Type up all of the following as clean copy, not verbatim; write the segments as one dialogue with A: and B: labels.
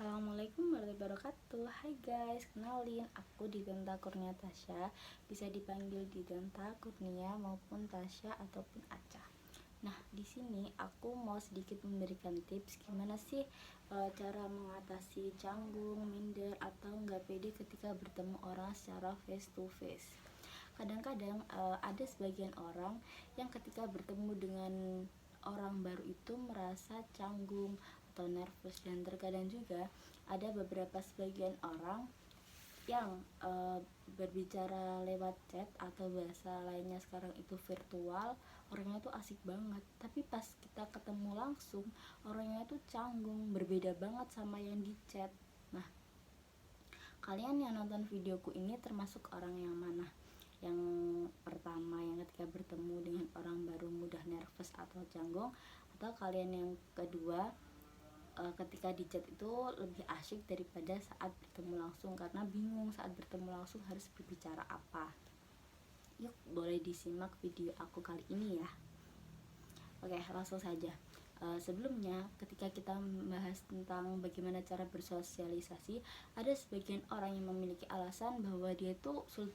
A: Assalamualaikum warahmatullahi wabarakatuh. Hai guys, kenalin aku Didenta Kurnia Tasya. Bisa dipanggil Didenta Kurnia maupun Tasya ataupun Aca. Nah, di sini aku mau sedikit memberikan tips gimana sih cara mengatasi canggung, minder atau nggak pede ketika bertemu orang secara face to face. Kadang-kadang ada sebagian orang yang ketika bertemu dengan orang baru itu merasa canggung atau nervous, dan terkadang juga ada beberapa sebagian orang yang berbicara lewat chat atau bahasa lainnya sekarang itu virtual, orangnya tuh asik banget, tapi pas kita ketemu langsung orangnya tuh canggung, berbeda banget sama yang di chat. Nah, kalian yang nonton videoku ini termasuk orang yang mana? Yang pertama, yang ketika bertemu dengan orang baru mudah nervous atau canggung, atau kalian yang kedua, ketika di chat itu lebih asyik daripada saat bertemu langsung karena bingung saat bertemu langsung harus berbicara apa? Yuk, boleh disimak video aku kali ini ya. Oke, langsung saja. Sebelumnya, ketika kita membahas tentang bagaimana cara bersosialisasi, ada sebagian orang yang memiliki alasan bahwa dia itu sulit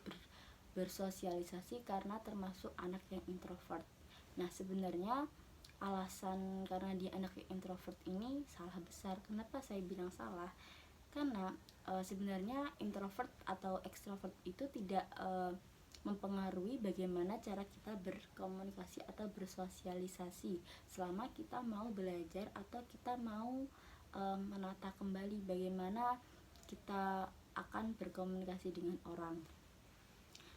A: bersosialisasi karena termasuk anak yang introvert. Nah, sebenarnya alasan karena dia anak yang introvert ini salah besar. Kenapa saya bilang salah? Karena sebenarnya introvert atau extrovert itu tidak mempengaruhi bagaimana cara kita berkomunikasi atau bersosialisasi selama kita mau belajar atau kita mau menata kembali bagaimana kita akan berkomunikasi dengan orang.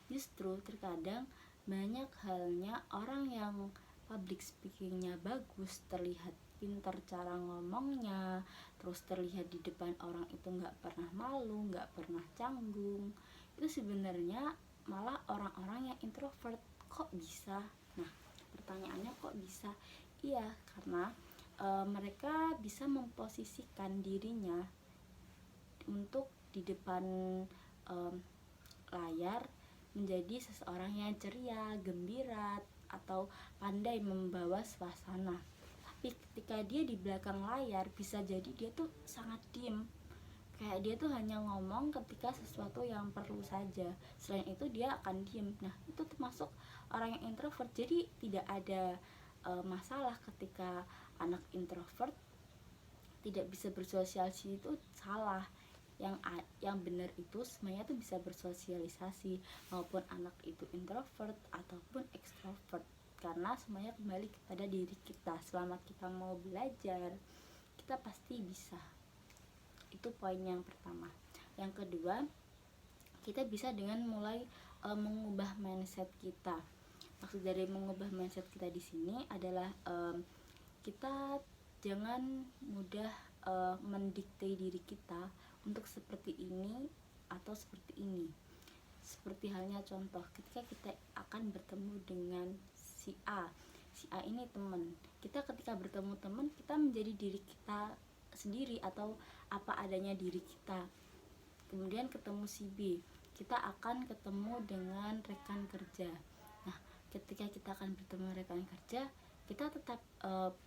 A: Justru terkadang banyak halnya orang yang public speakingnya bagus, terlihat pintar cara ngomongnya, terus terlihat di depan orang itu nggak pernah malu, nggak pernah canggung, itu sebenarnya malah orang-orang yang introvert. Kok bisa? Nah, pertanyaannya kok bisa? Iya, karena mereka bisa memposisikan dirinya untuk di depan layar menjadi seseorang yang ceria, gembira, atau pandai membawa suasana. Tapi ketika dia di belakang layar, bisa jadi dia tuh sangat diem. Kayak dia tuh hanya ngomong ketika sesuatu yang perlu saja. Selain itu dia akan diem. Nah, itu termasuk orang yang introvert. Jadi tidak ada masalah ketika anak introvert tidak bisa bersosialisasi, itu salah. Yang benar itu semuanya tuh bisa bersosialisasi, maupun anak itu introvert ataupun extrovert, karena semuanya kembali kepada diri kita. Selama kita mau belajar, kita pasti bisa. Itu poin yang pertama. Yang kedua, kita bisa dengan mulai mengubah mindset kita. Maksud dari mengubah mindset kita di sini adalah kita jangan mudah mendikte diri kita untuk seperti ini atau seperti ini. Seperti halnya contoh, ketika kita akan bertemu dengan si A ini teman kita, ketika bertemu teman kita menjadi diri kita sendiri atau apa adanya diri kita. Kemudian ketemu si B, kita akan ketemu dengan rekan kerja. Nah, ketika kita akan bertemu rekan kerja, kita tetap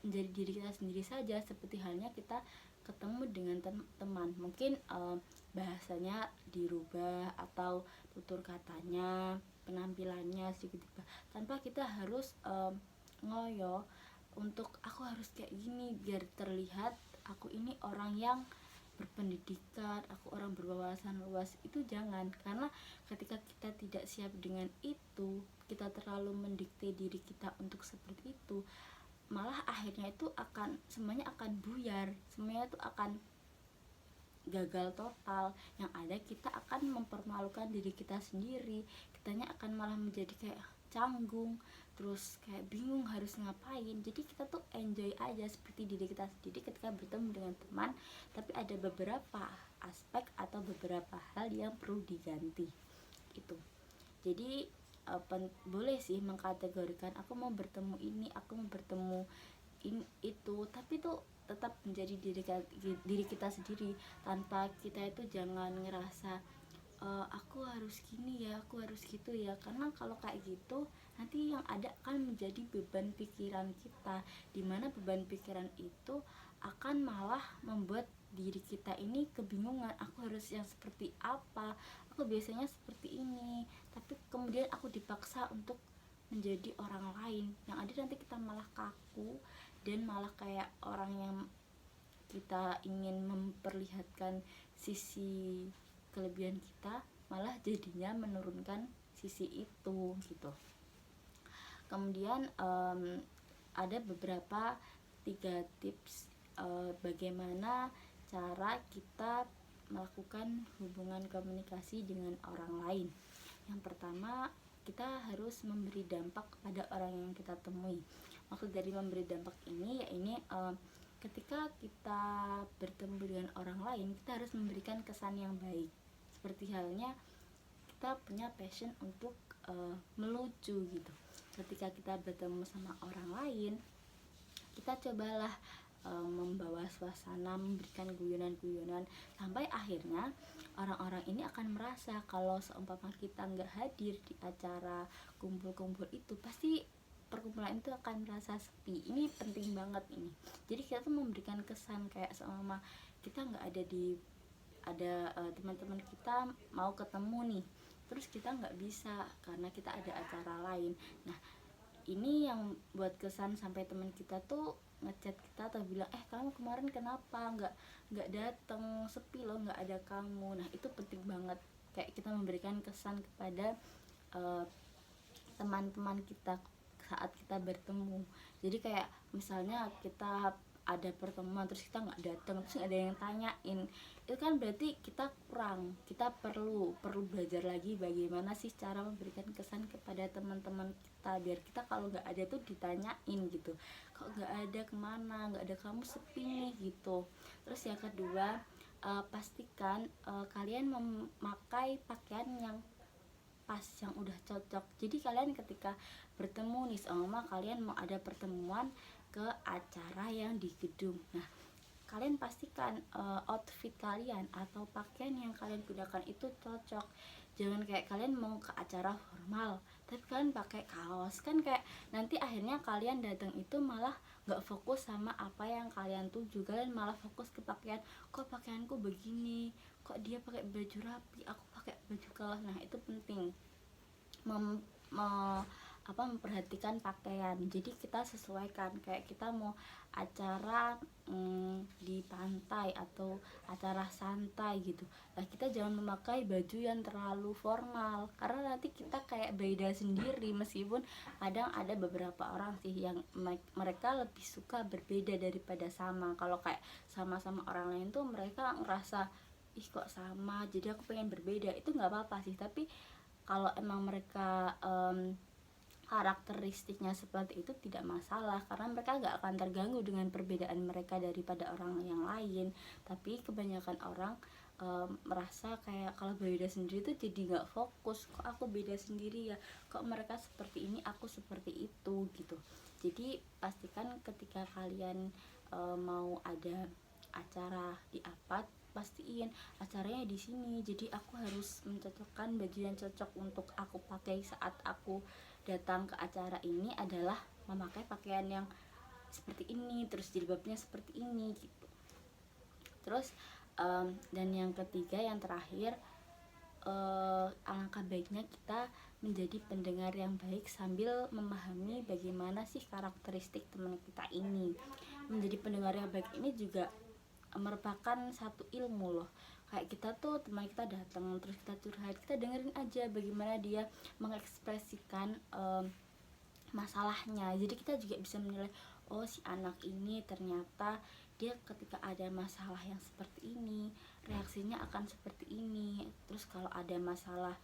A: menjadi diri kita sendiri saja, seperti halnya kita ketemu dengan teman. Mungkin bahasanya dirubah atau tutur katanya, penampilannya sedikit dirubah, tanpa kita harus ngoyo untuk aku harus kayak gini biar terlihat aku ini orang yang berpendidikan, aku orang berwawasan luas. Itu jangan, karena ketika kita tidak siap dengan itu, kita terlalu mendikte diri kita untuk seperti itu, malah akhirnya itu semuanya akan buyar, semuanya itu akan gagal total. Yang ada kita akan mempermalukan diri kita sendiri, kitanya akan malah menjadi kayak canggung, terus kayak bingung harus ngapain. Jadi kita tuh enjoy aja seperti diri kita sendiri ketika bertemu dengan teman, tapi ada beberapa aspek atau beberapa hal yang perlu diganti itu. Jadi boleh sih mengkategorikan aku mau bertemu ini, aku mau bertemu itu, tapi tuh tetap menjadi diri kita sendiri, tanpa kita itu jangan ngerasa aku harus gini ya, aku harus gitu ya. Karena kalau kayak gitu nanti yang ada akan menjadi beban pikiran kita, dimana beban pikiran itu akan malah membuat diri kita ini kebingungan, aku harus yang seperti apa, aku biasanya seperti ini, tapi kemudian aku dipaksa untuk menjadi orang lain, yang ada nanti kita malah kaku dan malah kayak orang yang kita ingin memperlihatkan sisi kelebihan kita malah jadinya menurunkan sisi itu gitu. Kemudian ada beberapa 3 tips bagaimana cara kita melakukan hubungan komunikasi dengan orang lain. Yang pertama, kita harus memberi dampak kepada orang yang kita temui. Maksud dari memberi dampak ini ketika kita bertemu dengan orang lain, kita harus memberikan kesan yang baik. Seperti halnya kita punya passion untuk melucu gitu. Ketika kita bertemu sama orang lain, kita cobalah membawa suasana, memberikan guyonan-guyonan, sampai akhirnya orang-orang ini akan merasa kalau seumpama kita nggak hadir di acara kumpul-kumpul itu, pasti perkumpulan itu akan merasa sepi. Ini penting banget ini. Jadi kita tuh memberikan kesan kayak seumpama kita nggak ada teman-teman kita mau ketemu nih, terus kita nggak bisa karena kita ada acara lain. Nah, ini yang buat kesan sampai teman kita tuh ngechat kita atau bilang, kamu kemarin kenapa nggak datang, sepi loh, nggak ada kamu. Nah, itu penting banget, kayak kita memberikan kesan kepada teman-teman kita saat kita bertemu. Jadi kayak misalnya kita ada pertemuan terus kita nggak datang, terus nggak ada yang tanyain, itu kan berarti kita kurang. Kita perlu belajar lagi bagaimana sih cara memberikan kesan kepada teman-teman kita, biar kita kalau nggak ada tuh ditanyain gitu, kok nggak ada, kemana, nggak ada kamu, sepi nih gitu. Terus yang kedua, pastikan kalian memakai pakaian yang pas, yang udah cocok. Jadi kalian ketika bertemu nih, sama kalian mau ada pertemuan ke acara yang di gedung, nah kalian pastikan outfit kalian atau pakaian yang kalian gunakan itu cocok. Jangan kayak kalian mau ke acara formal tapi kalian pakai kaos, kan kayak nanti akhirnya kalian datang itu malah nggak fokus sama apa yang kalian tuju. Kalian malah fokus ke pakaian, kok pakaianku begini, kok dia pakai baju rapi, aku pakai baju kaos. Nah, itu penting memperhatikan pakaian. Jadi kita sesuaikan, kayak kita mau acara di pantai atau acara santai gitu, nah kita jangan memakai baju yang terlalu formal karena nanti kita kayak beda sendiri. Meskipun kadang ada beberapa orang sih yang mereka lebih suka berbeda daripada sama. Kalau kayak sama-sama orang lain tuh mereka ngerasa, ih kok sama, jadi aku pengen berbeda. Itu nggak apa-apa sih, tapi kalau emang mereka karakteristiknya seperti itu tidak masalah, karena mereka gak akan terganggu dengan perbedaan mereka daripada orang yang lain. Tapi kebanyakan orang merasa kayak kalau beda sendiri tuh jadi gak fokus, kok aku beda sendiri ya, kok mereka seperti ini, aku seperti itu gitu. Jadi pastikan ketika kalian mau ada acara di APAD, pastiin acaranya di sini, jadi aku harus mencocokkan baju yang cocok untuk aku pakai saat aku datang ke acara ini adalah memakai pakaian yang seperti ini, terus jilbabnya seperti ini gitu. Terus dan yang ketiga, yang terakhir, alangkah baiknya kita menjadi pendengar yang baik sambil memahami bagaimana sih karakteristik teman kita ini. Menjadi pendengar yang baik ini juga merupakan satu ilmu loh. Kayak kita tuh, teman kita datang terus kita curhat, kita dengerin aja bagaimana dia mengekspresikan masalahnya. Jadi kita juga bisa menilai, oh si anak ini ternyata dia ketika ada masalah yang seperti ini reaksinya akan seperti ini. Terus kalau ada masalah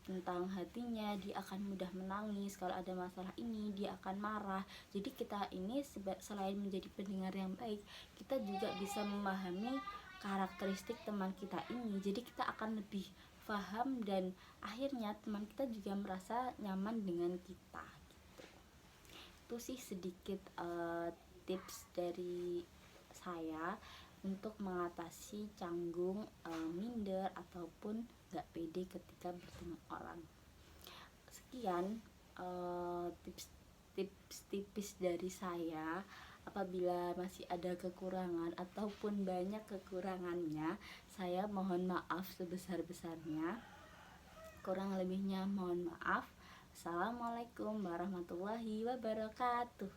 A: tentang hatinya, dia akan mudah menangis. Kalau ada masalah ini, dia akan marah. Jadi kita ini selain menjadi pendengar yang baik, kita juga bisa memahami karakteristik teman kita ini. Jadi kita akan lebih paham dan akhirnya teman kita juga merasa nyaman dengan kita gitu. Itu sih sedikit tips dari saya untuk mengatasi canggung, minder ataupun gak pede ketika bertemu orang. Sekian tips tipis dari saya. Apabila masih ada kekurangan ataupun banyak kekurangannya, saya mohon maaf sebesar-besarnya. Kurang lebihnya mohon maaf. Assalamualaikum warahmatullahi wabarakatuh.